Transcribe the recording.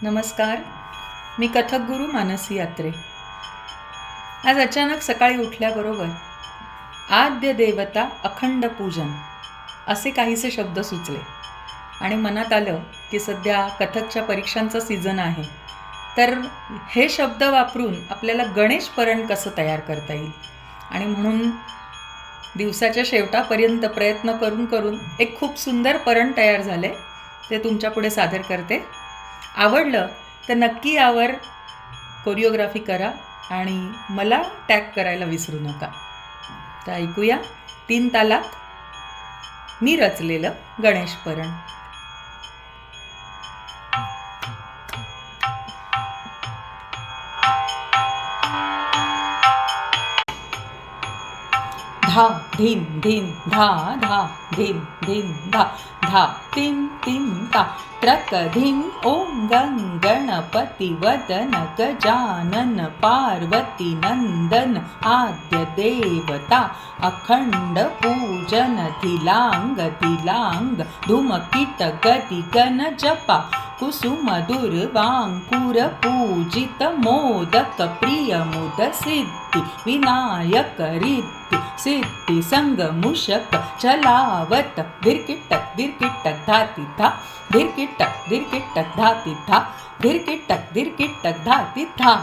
नमस्कार. मी कथक गुरु मानसी यात्रे. आज अचानक सकाळी उठल्याबरोबर आद्य देवता अखंड पूजन असे काहीसे शब्द सुचले आणि मनात आलं की सध्या कथकच्या परीक्षांचा सीझन आहे, तर हे शब्द वापरून आपल्याला गणेश परण कसं तयार करता येईल. आणि म्हणून दिवसाच्या शेवटापर्यंत प्रयत्न करून करून एक खूप सुंदर परण तयार झाले, ते तुमच्या पुढे सादर करते. आवडलं तर नक्की यावर कोरिओग्राफी करा आणि मला टॅग करायला विसरू नका. तर ऐकूया 3 तालात मी रचलेलं गणेश परण. धा धीन धीन धा धा धीन धीन धा धा तीन तीन ता ट्रक धीन ओम गणपती वदन गजानन पार्वती नंदन आद्य देवता अखंड पूजन धिलांग धिलांग धूमकीट गती गण जपा कुसुम दुर्वांकुर पूजित मोदक प्रिय मुद सिद्धी विनायक रिद्धी सिद्धी संग मूषक चलावत धिरकिटक धिरकिटक धाती धा धिरकिटक धिरकिटक धाती धा धिरकिटक धिरकिटक धाती धा.